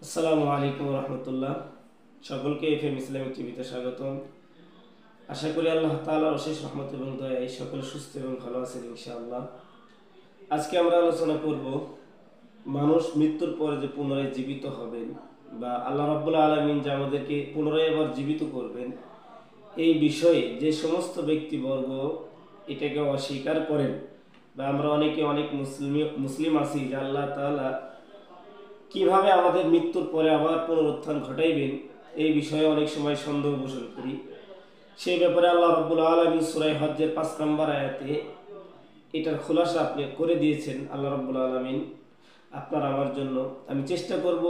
আসসালামু আলাইকুম রহমতুল্লাহ। সকলকে এফএম ইসলামিক টিভিতে স্বাগতম। আশা করি আল্লাহ তাআলার অশেষ রহমত এবং দয়ায় সকলে সুস্থ এবং ভালো আছেন ইনশাআল্লাহ। আজকে আমরা আলোচনা করব মানুষ মৃত্যুর পরে যে পুনরায় জীবিত হবেন বা আল্লাহ রাব্বুল আলামিন যে আমাদেরকে পুনরায় আবার জীবিত করবেন, এই বিষয়ে যে সমস্ত ব্যক্তিবর্গ এটাকে অস্বীকার করেন বা আমরা অনেক মুসলিম আছি যে আল্লাহ তাআলা কিভাবে আমাদের মৃত্যুর পরে আবার পুনরুত্থান ঘটাইবেন, এই বিষয়ে অনেক সময় সন্দেহ পোষণ করি। সেই ব্যাপারে আল্লাহ রাব্বুল আলামিন সূরা হজ্জের 5 নম্বর আয়াতে এটার খোলাসা আপনি করে দিয়েছেন। আল্লাহ রাব্বুল আলামিন আপনার আমার জন্য, আমি চেষ্টা করব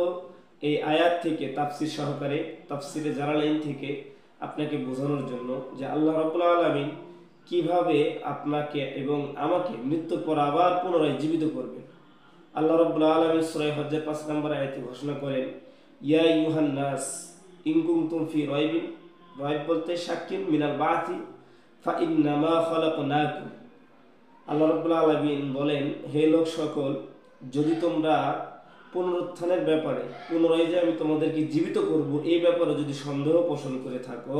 এই আয়াত থেকে তাফসির সহকারে, তাফসিরে জালালাইন থেকে আপনাকে বোঝানোর জন্য যে আল্লাহ রাব্বুল আলামিন কিভাবে আপনাকে এবং আমাকে মৃত্যুর পর আবার পুনরায় জীবিত করবেন। আল্লাহ রাব্বুল আলামিন সূরা হজ্জের 5 নম্বর আয়াতে ঘোষণা করেন, ইয়া আইয়ুহান নাস ইন কুনতুম ফি রাইবিন, রাইব বলতে শাক্কিন মিনাল বাতি ফা ইন্নামা খালাকনাকুম। আল্লাহ রাব্বুল আলামিন বলেন, হে লোক সকল, যদি তোমরা পুনরুত্থানের ব্যাপারে, পুনরায় যে আমি তোমাদেরকে জীবিত করব এই ব্যাপারে যদি সন্দেহ পোষণ করে থাকো,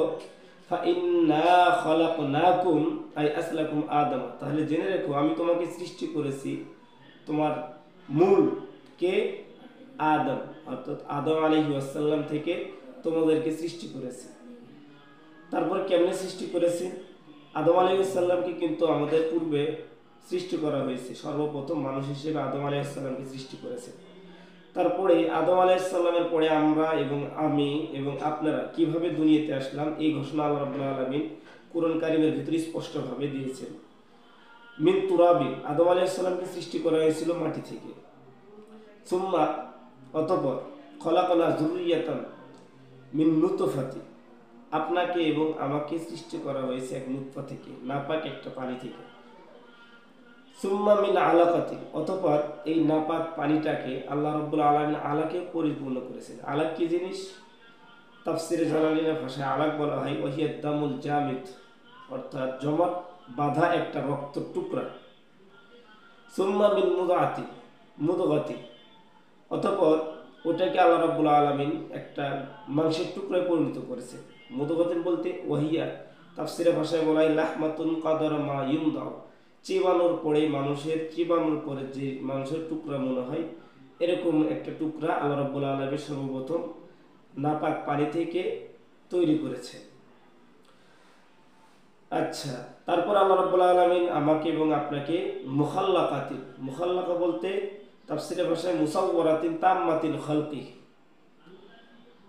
ফা ইন্না খালাকনাকুম আই আসলাকুম আদম, তাহলে জেনে রেখো আমি তোমাকে সৃষ্টি করেছি, তোমার মূল কে আদম, অর্থাৎ আদম আলাইহিস সালাম থেকে তোমাদেরকে সৃষ্টি করেছে। তারপর কেমনে সৃষ্টি করেছে? আদম আলাইহিস সালামকে কিন্তু আমাদের পূর্বে সৃষ্টি করা হয়েছে, সর্বপ্রথম মানুষ হিসেবে আদম আলাইহিস সালামকে সৃষ্টি করেছে। তারপরে আদম আলাইহিস সালামের পরে আমরা এবং আমি এবং আপনারা কিভাবে দুনিয়াতে আসলাম, এই ঘোষণা আল্লাহ রাব্বুল আলামিন কুরআন কারীমের ভিতরে স্পষ্টভাবে দিয়েছেন। মিন তুরাবি, আদম আলাইহিস সালামকে সৃষ্টি করা হয়েছিল মাটি থেকে। সুম্মা, অতঃপর খলাকনা যুররিয়াতান মিন নুতফাতি, আপনাকে এবং আমাকে সৃষ্টি করা হয়েছে এক নুতফা থেকে, নাপাক একটা পানি থেকে। সুম্মা মিন আলাকাতি, অতঃপর এই নাপাক পানিটাকে আল্লাহ রাব্বুল আলামিন আলাকে পরিপূর্ণ করেছেন। আলাক কি জিনিস? তাফসিরে জালালাইনের ভাষায় আলাক বলা হয় ওয়াহিয়াদ দামুল জামিদ, অর্থাৎ জমাট বাঁধা একটা রক্তের টুকরা। সুম্মা মিন মুদগাতি, মুদগাতি, অতঃপর ওটাকে আল্লাহ রাব্বুল আলামিন একটা মাংসের টুকরায় পরিণত করেছে। মুদগাতিন বলতে ওয়াহিয়া তাফসিরে ভাষায় বলা হয় লাহমাতুন কাদার মা ইউমদাউ, চিবানোর পরে, মানুষের চিবানোর পরে যে মাংসের টুকরা মনে হয়, এরকম একটা টুকরা আল্লাহ রাব্বুল আলামিন সর্বপ্রথম নাপাক পানি থেকে তৈরি করেছে। আচ্ছা, তারপর আল্লাহ রাব্বুল আলামিন আমাকে এবং আপনাকে মুখাল্লাকাতিন, মুখাল্লাকা বলতে তাফসিরের ভাষায় মুসাওওয়ারাতিন তাম্মাতিল খালকি,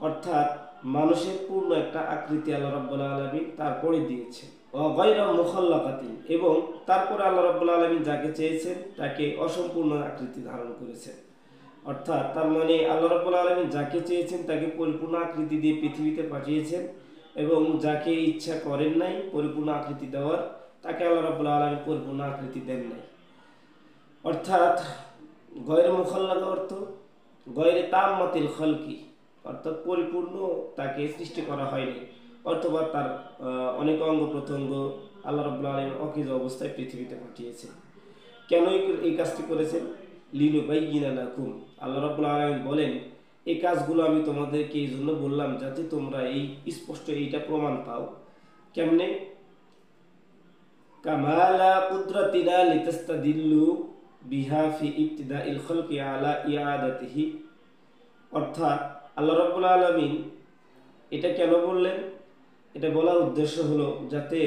অর্থাৎ মানুষের পূর্ণ একটা আকৃতি আল্লাহ রাব্বুল আলামিন তারপরে দিয়েছে। ওয়া গায়রা মুখাল্লাকাতিন, এবং তারপরে আল্লাহ রাব্বুল আলামিন যাকে চেয়েছেন তাকে অসম্পূর্ণ আকৃতি ধারণ করেছেন। অর্থাৎ তার মানে আল্লাহ রাব্বুল আলামিন যাকে চেয়েছেন তাকে পরিপূর্ণ আকৃতি দিয়ে পৃথিবীতে পাঠিয়েছেন, এবং যাকে ইচ্ছা করেন নাই পরিপূর্ণ আকৃতি দেওয়ার, তাকে আল্লাহ রাব্বুল আলামিন পরিপূর্ণ আকৃতি দেন নাই। অর্থাৎ গয়রে মুখাল্লাকা অর্থ গয়রে তাম্মাতিল খালকি, অর্থাৎ পরিপূর্ণ তাকে সৃষ্টি করা হয়নি, অথবা তার অনেক অঙ্গ প্রত্যঙ্গ আল্লাহ রাব্বুল আলামিন অকেজ অবস্থায় পৃথিবীতে পাঠিয়েছেন। কেন এই কাজটি করেছেন? লিনুবাইয়িনা লাকুম, আল্লাহ রাব্বুল আলামিন বলেন এই কাজগুলো আমি তোমাদেরকে এই জন্য বললাম যাতে তোমরা এই স্পষ্ট এইটা প্রমাণ পাও। কেমনে? কামালা কুদরাতিনা লিতাস্তাদিল্লু বিহা ফি ইবতিদাইল খালকি আলা ইয়াদাতিহি, অর্থাৎ আল্লাহ রাব্বুল আলামিন এটা কেন বললেন? এটা বলার উদ্দেশ্য হলো যাতে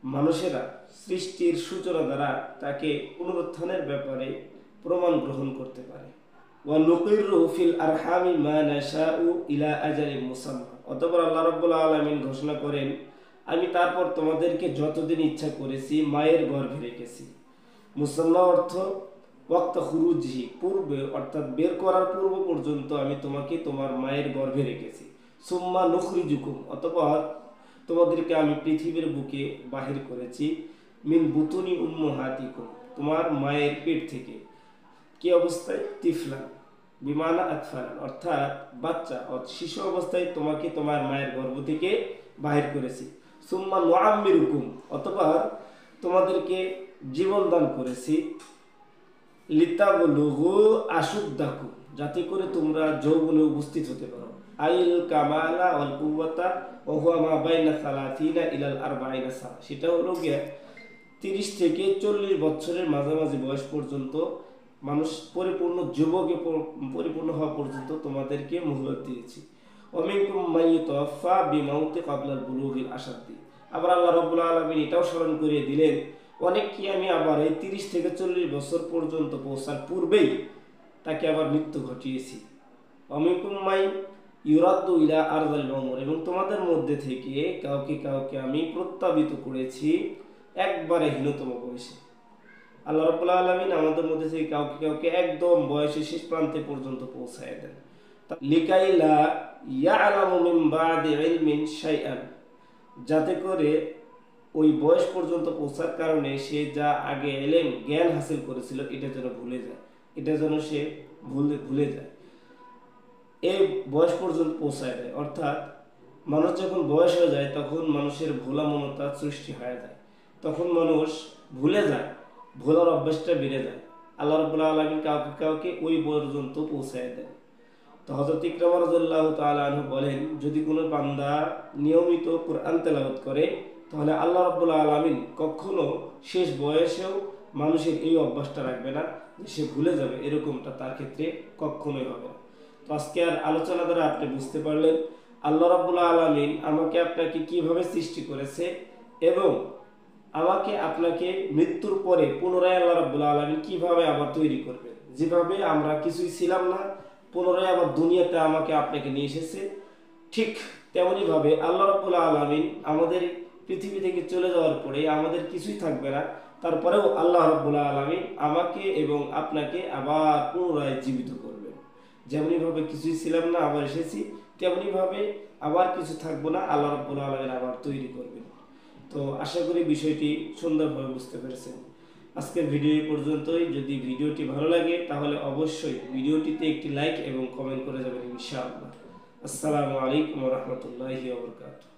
মানুষেরা সৃষ্টির সূচনা দ্বারা তাকে পুনরুত্থানের ব্যাপারে প্রমাণ গ্রহণ করতে পারে। ওয়া নুকিরু ফিল আরহামি মা নাশাউ ইলা আজালিন মুসাম্মা, অতঃপর আল্লাহ রাব্বুল আলামিন ঘোষণা করেন আমি তারপর তোমাদেরকে যতদিন ইচ্ছা করেছি মায়ের গর্ভে রেখেছি। মুসাম্মা অর্থ ওয়াক্ত খুরুজহি, পূর্বে, অর্থাৎ বের করার পূর্ব পর্যন্ত আমি তোমাকে তোমার মায়ের গর্ভে রেখেছি। সুম্মা নুখরিজুকুম, অতঃপর তোমাদেরকে আমি পৃথিবীর বুকে বাহির করেছি। মিন বুতুনি উম্মাহাতিকুম, তোমার মায়ের পেট থেকে। কি অবস্থায়? তিফলান বিমানা আতফালান, অর্থাৎ বাচ্চা শিশু অবস্থায় তোমাকে তোমার মায়ের গর্ভ থেকে বাহির করেছি। সুম্মা নুআম্মিরুকুম, অতঃপর তোমাদেরকে জীবন দান করেছি। লিতাবলুগু আশুদ্দাকুম, যাতে করে তোমরা যৌবনে উপস্থিত হতে পারো। আইল কামালা ওয়াল কুওয়াতা ওয়া হুয়া মা বাইনা 30 ইলাল 40 সানা, সেটা হলো গিয়ে 30 থেকে 40 বছরের মাঝামাঝি বয়স পর্যন্ত মানুষ পরিপূর্ণ যুবকে পরিপূর্ণ হওয়া পর্যন্ত তোমাদেরকে মুহলত দিয়েছি। ওয়ামিনকুম মাইয়ুতাওয়াফা বিমাউতি ক্বাবলাল বুলুগিল আশাদ্দি। আবার আল্লাহ রাব্বুল আলামিন এটাও স্মরণ করিয়ে দিলেন, অনেককে আমি আবার এই 30 থেকে 40 বছর পর্যন্ত পৌঁছার পূর্বেই তাকে আবার মৃত্যু ঘটিয়েছি। ওয়ামিনকুম মাই ইউরাদ্দু ইলা আরযাল উমর, এবং তোমাদের মধ্যে থেকে কাউকে কাউকে আমি প্রত্যাবিত করেছি একবারে হীনতম বয়সে। আল্লাহ রাব্বুল আলামিন আমাদের মধ্যে থেকে কাউকে কাউকে একদম বয়সের শেষ প্রান্তে পর্যন্ত পৌঁছায় দেন। লিকাইলা ইয়ালামু মিন বাদি ইলমিন শাইআন, যাতে করে ওই বয়স পর্যন্ত পৌঁছার কারণে সে যা আগে এলেম জ্ঞান হাসিল করেছিল এটা যেন ভুলে যায়, এটা যেন সে ভুলে যায়, এই বয়স পর্যন্ত পৌঁছায় দেয়। অর্থাৎ মানুষ যখন বয়স হয়ে যায় তখন মানুষের ভোলা মনতা সৃষ্টি হয়ে যায়, তখন মানুষ ভুলে যায়, ভোলার অভ্যাসটা বেড়ে যায়। আল্লাহ রাব্বুল আলামিন কাউকে কাউকে ওই পর্যন্ত পৌঁছায় দেন। তো হযরত ইকরামা রাদিয়াল্লাহু তাআলা আনহু বলেন, যদি কোনো বান্দা নিয়মিত কোরআন তেলাওয়াত করে তাহলে আল্লাহ রাব্বুল আলামিন কখনো শেষ বয়সেও মানুষের এই অভ্যাসটা রাখবে না যে সে ভুলে যাবে, এরকমটা তার ক্ষেত্রে কখনোই হবে না। তো আজকের আলোচনা দ্বারা আপনি বুঝতে পারলেন আল্লাহ রাব্বুল আলামিন আমাকে আপনাকে কিভাবে সৃষ্টি করেছে এবং আমাকে আপনাকে মৃত্যুর পরে পুনরায় আল্লাহ রাব্বুল আলামিন কিভাবে আবার তৈরি করবেন। যেভাবে আমরা কিছুই ছিলাম না, পুনরায় আবার দুনিয়াতে আমাকে আপনাকে নিয়ে এসেছে, ঠিক তেমনি ভাবে আল্লাহ রাব্বুল আলামিন আমাদের পৃথিবী থেকে চলে যাওয়ার পরে আমাদের কিছুই থাকবে না, তারপরেও আল্লাহ রাব্বুল আলামিন আমাকে এবং আপনাকে আবার পুনরায় জীবিত করবেন। যেমনি ভাবে কিছুই ছিলাম না আবার এসেছি, তেমনি ভাবে আবার কিছু থাকবো না, আল্লাহ রাব্বুল আলামিন আবার তৈরি করবেন। তো আশা করি বিষয়টি সুন্দরভাবে বুঝতে পেরেছেন। আজকের ভিডিও এই পর্যন্তই। যদি ভিডিওটি ভালো লাগে তাহলে অবশ্যই ভিডিওটিতে একটি লাইক এবং কমেন্ট করে যাবেন ইনশাআল্লাহ। আসসালামু আলাইকুম ওয়া রাহমাতুল্লাহি ওয়া বারাকাতুহু।